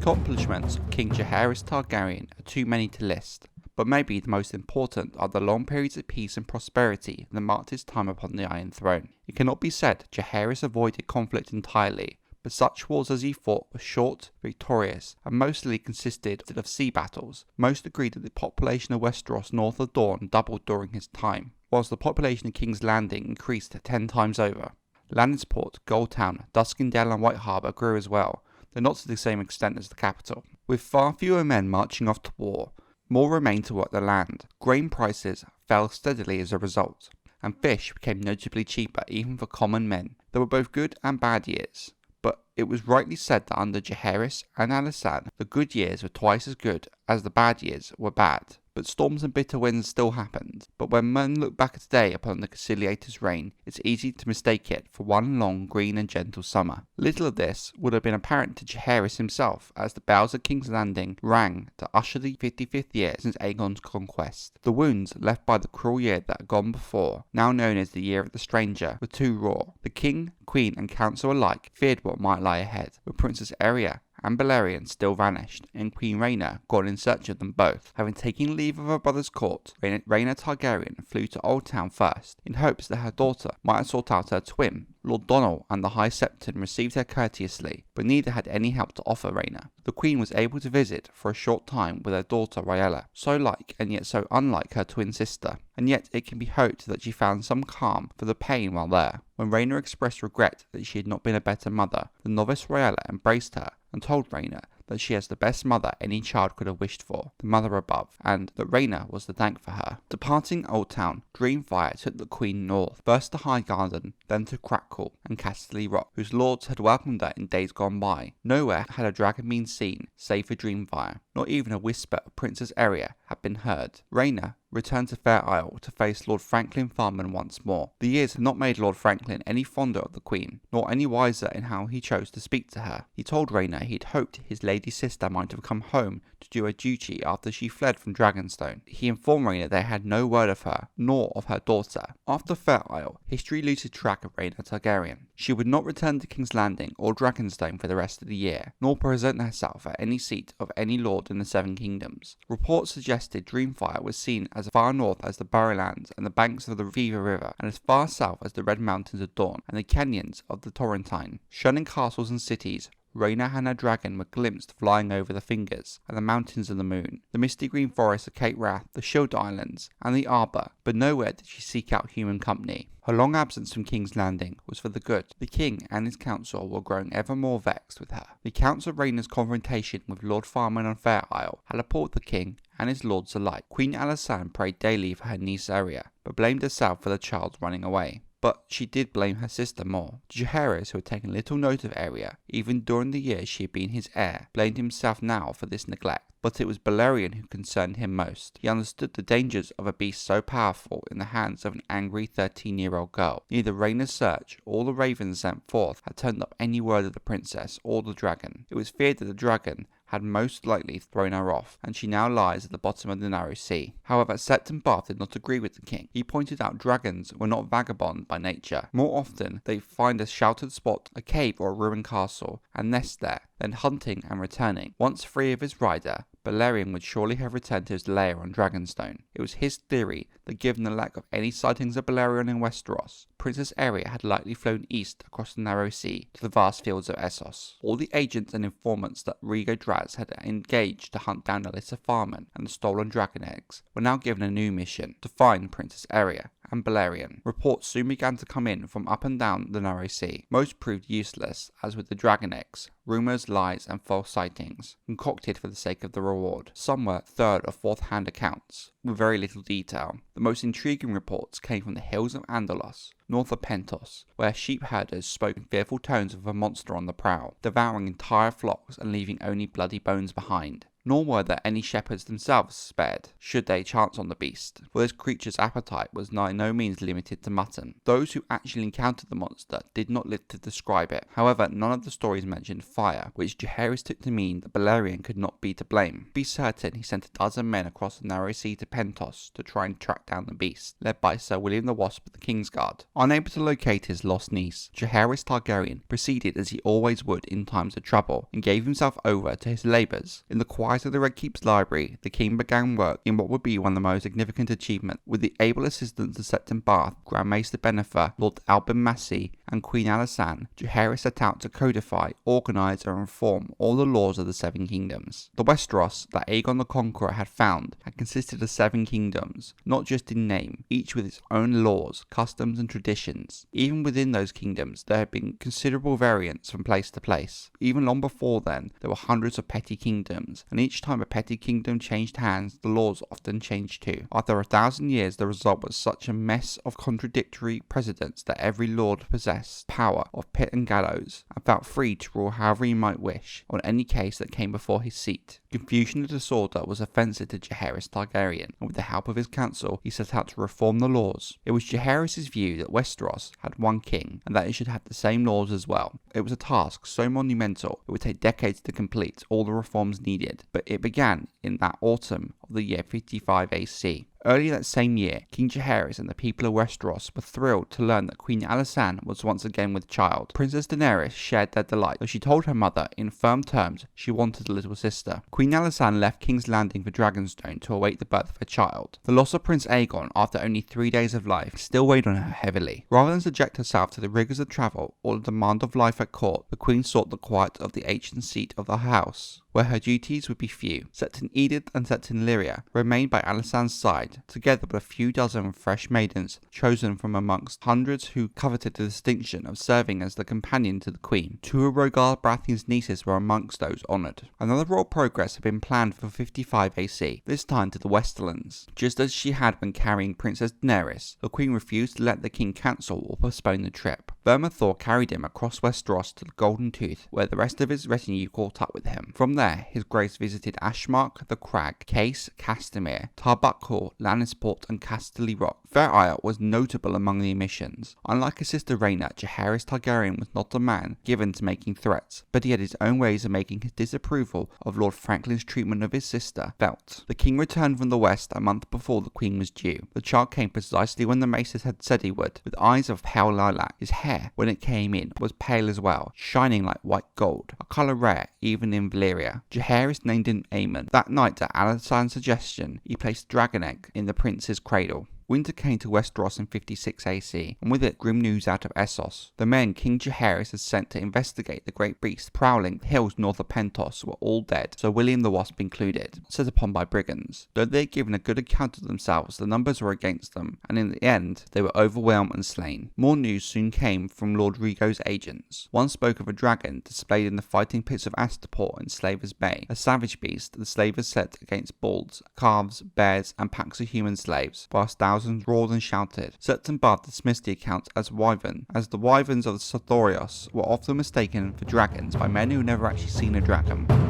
accomplishments of King Jaehaerys Targaryen are too many to list, but maybe the most important are the long periods of peace and prosperity that marked his time upon the Iron Throne. It cannot be said Jaehaerys avoided conflict entirely, but such wars as he fought were short, victorious, and mostly consisted of sea battles. Most agreed that the population of Westeros north of Dawn doubled during his time, whilst the population of King's Landing increased 10 times over. Lannisport, Goldtown, Duskendale and White Harbour grew as well, though not to the same extent as the capital. With far fewer men marching off to war, more remained to work the land. Grain prices fell steadily as a result, and fish became notably cheaper even for common men. There were both good and bad years, but it was rightly said that under Jaehaerys and Alsyanna the good years were twice as good as the bad years were bad. But storms and bitter winds still happened. But when men look back today upon the Conciliator's reign, it's easy to mistake it for one long, green and gentle summer. Little of this would have been apparent to Jaehaerys himself as the bells of King's Landing rang to usher the 55th year since Aegon's conquest. The wounds left by the cruel year that had gone before, now known as the Year of the Stranger, were too raw. The king, queen and council alike feared what might lie ahead, with Princess Aerea and Balerion still vanished, and Queen Rhaena gone in search of them both. Having taken leave of her brother's court, Aerea Targaryen flew to Old Town first, in hopes that her daughter might have sought out her twin. Lord Donald and the High Septon received her courteously, but neither had any help to offer Rhaena. The Queen was able to visit for a short time with her daughter Rhaella, so like and yet so unlike her twin sister, and yet it can be hoped that she found some calm for the pain while there. When Rhaena expressed regret that she had not been a better mother, the novice Rhaella embraced her and told Rhaena that she has the best mother any child could have wished for, the mother above, and that Rhaena was to thank for her. Departing Old Town, Dreamfire took the Queen north, first to Highgarden, then to Crackle and Casterly Rock, whose lords had welcomed her in days gone by. Nowhere had a dragon been seen, save for Dreamfire. Not even a whisper of Princess Aerea had been heard. Rhaena returned to Fair Isle to face Lord Franklin Farman once more. The years had not made Lord Franklin any fonder of the Queen, nor any wiser in how he chose to speak to her. He told Rhaena he had hoped his lady sister might have come home to do her duty after she fled from Dragonstone. He informed Rhaena they had no word of her, nor of her daughter. After Fair Isle, history loses track of Aerea Targaryen. She would not return to King's Landing or Dragonstone for the rest of the year, nor present herself at any seat of any lord in the Seven Kingdoms. Reports suggested Dreamfire was seen as far north as the Barrowlands and the banks of the Fever River, and as far south as the Red Mountains of Dawn and the canyons of the Torrentine. Shunning castles and cities, Rhaena and her dragon were glimpsed flying over the Fingers and the Mountains of the Moon, the misty green forests of Cape Wrath, the Shield Islands, and the Arbor, but nowhere did she seek out human company. Her long absence from King's Landing was for the good. The king and his council were growing ever more vexed with her. The accounts of Rhaena's confrontation with Lord Farman on Fair Isle had appalled the king and his lords alike. Queen Alsyanna prayed daily for her niece Aerea, but blamed herself for the child's running away. But she did blame her sister more. Jaehaerys, who had taken little note of Aerea, even during the years she had been his heir, blamed himself now for this neglect. But it was Balerion who concerned him most. He understood the dangers of a beast so powerful in the hands of an angry 13-year-old girl. Neither Rhaena's search or the ravens sent forth had turned up any word of the princess or the dragon. It was feared that the dragon had most likely thrown her off, and she now lies at the bottom of the narrow sea. However, Septon Bath did not agree with the king. He pointed out dragons were not vagabond by nature. More often, they find a sheltered spot, a cave or a ruined castle, and nest there, then hunting and returning. Once free of his rider, Balerion would surely have returned to his lair on Dragonstone. It was his theory that given the lack of any sightings of Balerion in Westeros, Princess Aerea had likely flown east across the narrow sea to the vast fields of Essos. All the agents and informants that Rhaego Draz had engaged to hunt down Alyssa Farman and the stolen dragon eggs were now given a new mission: to find Princess Aerea and Balerion. Reports soon began to come in from up and down the narrow sea. Most proved useless, as with the dragon eggs, rumours, lies and false sightings, concocted for the sake of the reward. Some were third or fourth hand accounts, with very little detail. The most intriguing reports came from the hills of Andalos, north of Pentos, where sheep herders spoke in fearful tones of a monster on the prowl, devouring entire flocks and leaving only bloody bones behind. nor were there any shepherds themselves spared, should they chance on the beast, for this creature's appetite was by no means limited to mutton. Those who actually encountered the monster did not live to describe it. However, none of the stories mentioned fire, which Jaehaerys took to mean that Balerion could not be to blame. To be certain, he sent 12 men across the narrow sea to Pentos to try and track down the beast, led by Sir William the Wasp of the Kingsguard. Unable to locate his lost niece, Jaehaerys Targaryen proceeded as he always would in times of trouble, and gave himself over to his labours. In the quiet of the Red Keep's library, the king began work in what would be one of the most significant achievements, with the able assistance of Septon Bath, Grand Maester Benefer, Lord Albin Massey, and Queen Alsyanna. Jaehaerys set out to codify, organise and reform all the laws of the Seven Kingdoms. The Westeros that Aegon the Conqueror had found had consisted of 7 kingdoms, not just in name, each with its own laws, customs and traditions. Even within those kingdoms there had been considerable variance from place to place. Even long before then, there were hundreds of petty kingdoms, and each time a petty kingdom changed hands, the laws often changed too. After 1,000 years, the result was such a mess of contradictory precedents that every lord possessed power of pit and gallows, and felt free to rule however he might wish on any case that came before his seat. Confusion and disorder was offensive to Jaehaerys Targaryen, and with the help of his council, he set out to reform the laws. It was Jaehaerys' view that Westeros had one king, and that it should have the same laws as well. It was a task so monumental it would take decades to complete all the reforms needed, but it began in that autumn of the year 55 AC. Early that same year, King Jaehaerys and the people of Westeros were thrilled to learn that Queen Alsyanna was once again with child. Princess Daenerys shared their delight, though she told her mother in firm terms she wanted a little sister. Queen Alsyanna left King's Landing for Dragonstone to await the birth of her child. The loss of Prince Aegon after only 3 days of life still weighed on her heavily. Rather than subject herself to the rigours of travel or the demand of life at court, the Queen sought the quiet of the ancient seat of the house, where her duties would be few. Septon Edith and Septon Lyria remained by Alyssanna's side, together with a few dozen fresh maidens chosen from amongst hundreds who coveted the distinction of serving as the companion to the Queen. 2 of Rhaegar Baratheon's nieces were amongst those honoured. Another royal progress had been planned for 55 AC, this time to the Westerlands. Just as she had when carrying Princess Daenerys, the Queen refused to let the King cancel or postpone the trip. Vermithor carried him across Westeros to the Golden Tooth, where the rest of his retinue caught up with him. From there, his grace visited Ashmark, the Crag, Case, Castamere, Tarbuckle, Lannisport and Casterly Rock. Fair Isle was notable among the omissions. Unlike his sister Rhaena, Jaehaerys Targaryen was not a man given to making threats, but he had his own ways of making his disapproval of Lord Franklin's treatment of his sister felt. The king returned from the west a month before the Queen was due. The child came precisely when the maesters had said he would, with eyes of pale lilac. His hair, when it came in, was pale as well, shining like white gold, a colour rare even in Valyria. Jaehaerys named him Aemon. That night, at Alyssanna's suggestion, he placed a dragon egg in the prince's cradle. Winter came to Westeros in 56 AC, and with it grim news out of Essos. The men King Jaehaerys had sent to investigate the great beast prowling the hills north of Pentos were all dead, Sir William the Wasp included, set upon by brigands. Though they had given a good account of themselves, the numbers were against them, and in the end they were overwhelmed and slain. More news soon came from Lord Rhaego's agents. One spoke of a dragon displayed in the fighting pits of Astapor in Slavers Bay, a savage beast the slavers set against bulls, calves, bears, and packs of human slaves, whilst thousands roared and shouted. Septon Bath dismissed the account as wyvern, as the wyverns of the Sothorios were often mistaken for dragons by men who had never actually seen a dragon.